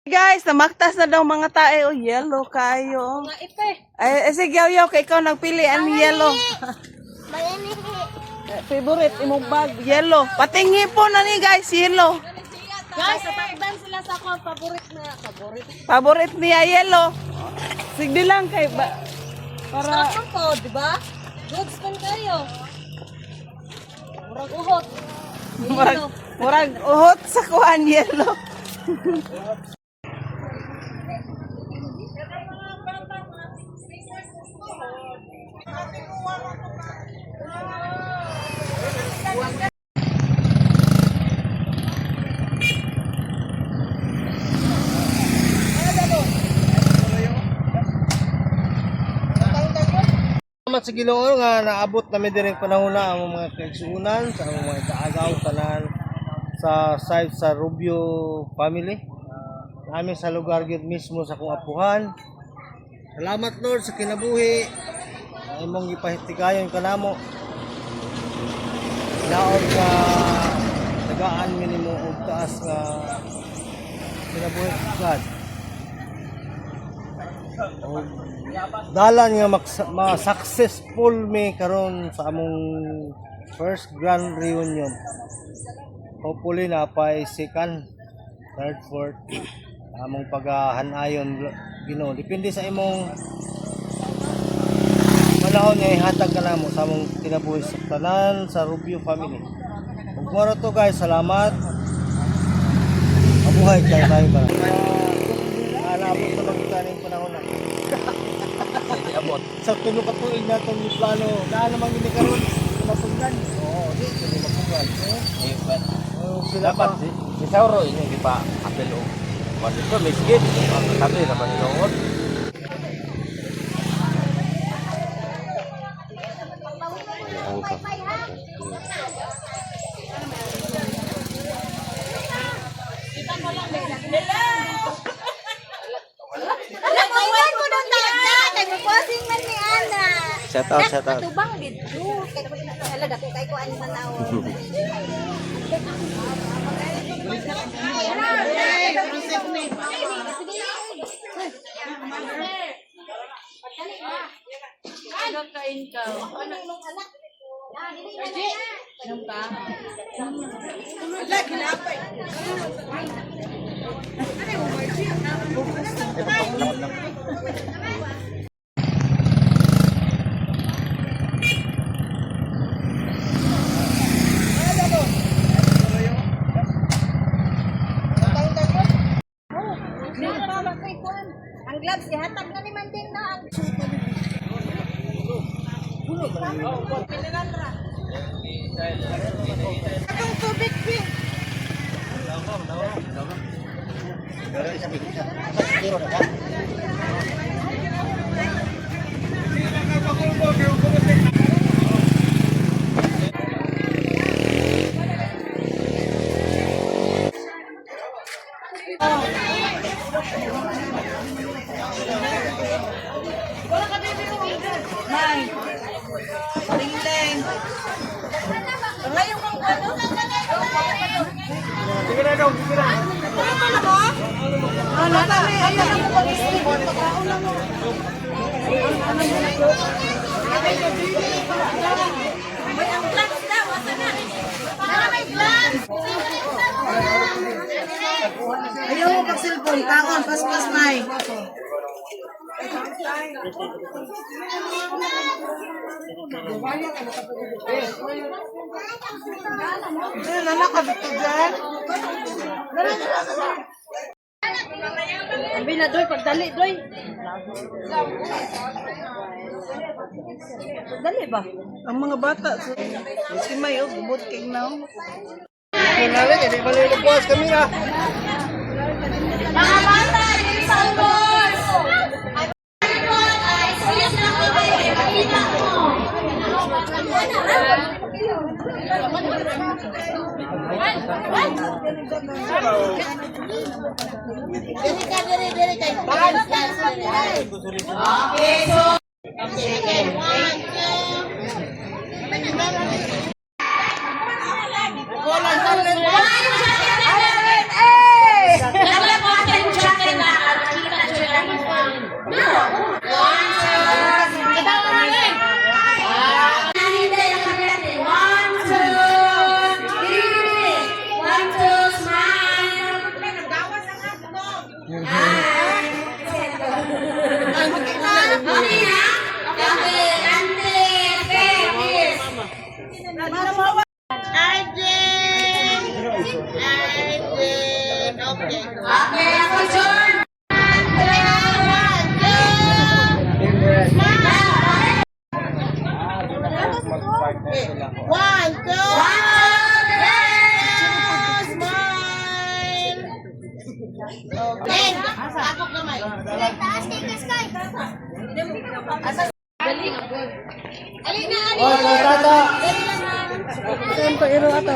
Guys, namaktas na daw mga tae. Oh, yellow kayo. Ay, sige, yaw kay ikaw nagpili ang yellow. Favorite imong bag, yellow. Patingi po na ni guys, yellow. Guys, natakdan sila sa ako. Favorite niya, yellow. Sige lang kay para Sa po, di ba? Goods man kayo. Murag uhot. murag uhot sa kuan, yellow. Salamat sa Ginoo nga naabot namin direng panahon na ang mga kaigsuunan sa mga kaagaw tanan sa side sa Rubio family. Namin sa lugar gyud mismo sa akong apuhan. Salamat Lord sa kinabuhi. Imong gipahitigayon kanamo. Laod ka tagaan minimo og taas nga kinabuhi God. Dalan nga ma-successful mi karon sa among first grand reunion. Hopefully na pa second, third, fourth among paghanayon Ginoo. Depende sa imong panahon nga ihatag ka namo sa among kinabuhi sa tanan sa Rubio family. Ug moro to guys, salamat. Mabuhay tayo ba. Naabot na lang itaning panahon na. Abot. Sa tulo ka tuig na itong plano, daan naman yun karon mapuglan. Oo, di mapuglan. Ayun ba? Sila pa. Si Sauro, hindi pa apel o. Kasi ito, may skip. Sabi naman noon. Shout out. Tubang dito. Kaya dato kay ko ani manaw. Ano kain ka? Inom ka? Wala, kinapay. Ang gloves ihatag na ni Manding na ang atong tubig pink. Nay. Ling-ling. Ngayon kang ano? Sige na daw, sige na. Ano na? Ayun na mo pag-isip. Pagkaon na mo. May ang gloves daw, asa na? Para may gloves. Ayaw mo pag-cellphone. Kaon, pas-pas, Nay. Nakabito dyan. Sabi na doy, pagdali doy. Pagdali ba? Ang mga bata, si Mayo, bubot kay now. Kunali, hindi ba nila buwas kami na? Mga bata, yung salmon! Okay, so second, 1, 2. Wala sa One, two, smile. Okay. Takot kamay. Taas kay Kaskay. Ali na, ali. Oh, tata. Saan ko iro ato?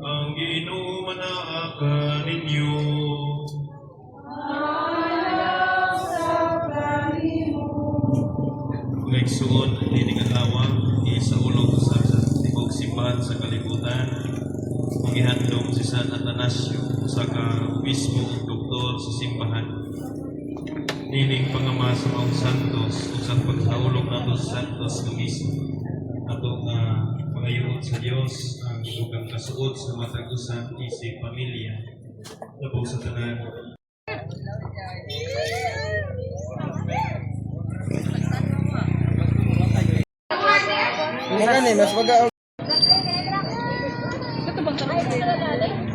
Ang inumanaakan ninyo. Ngayon, dining adlaw, sa ulog sa tibok simbahan sa kalibutan, magihandom si San Atanasio sa ka-obispo ug doktor sa simbahan. Dining pangama sa mga santos ug sa pagkaulog nato sa santos nga misa. Ato nga pangayoon sa Dios ang ibugang kasuod sa matag usan isip pamilya. Labog sa tanan. Minsan eh, mas maga.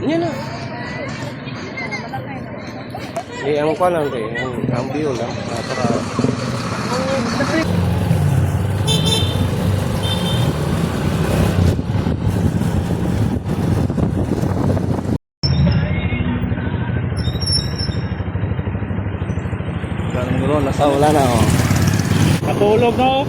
Yan na. Ang kwa lang rin, ang biyo lang. Para... Wala na oh. Katulog na oh.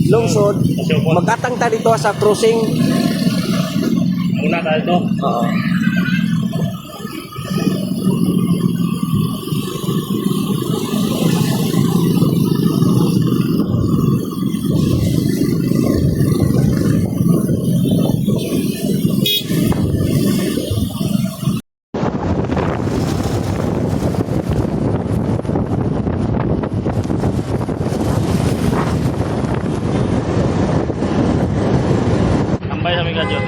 Lungsod, magkatang ta dito sa crossing. Una tayo to. Oo. Tambay sa mga gadyo.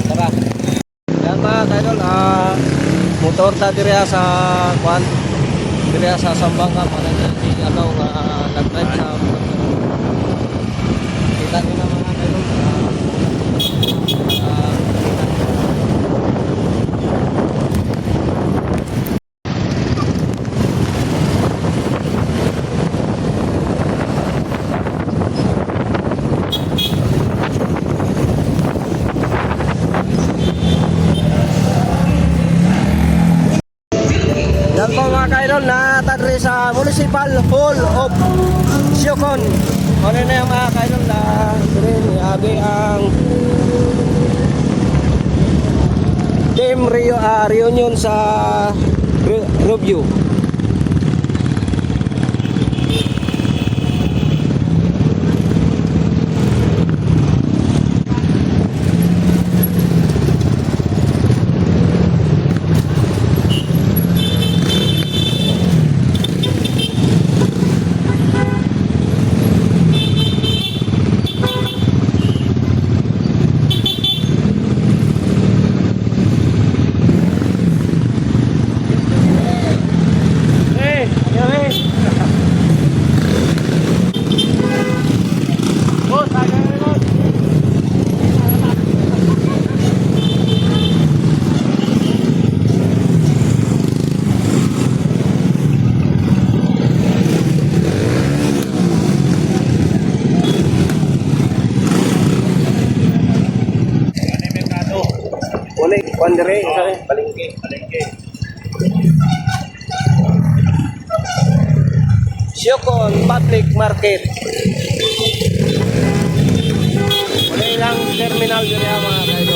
Tara. Yan mga kaidol, motor ta diriya sa kwan. Diriya sa Sambangan mga ano nag-drive sa kita niyo na mga kaidol. kaidol na tadre sa Municipal Hall of Siocon. Ano na yung mga kaidol na abi ang team reunion sa review. Pandere, palengke. Siocon Public Market. Wala ilang terminal dito mga kaidol.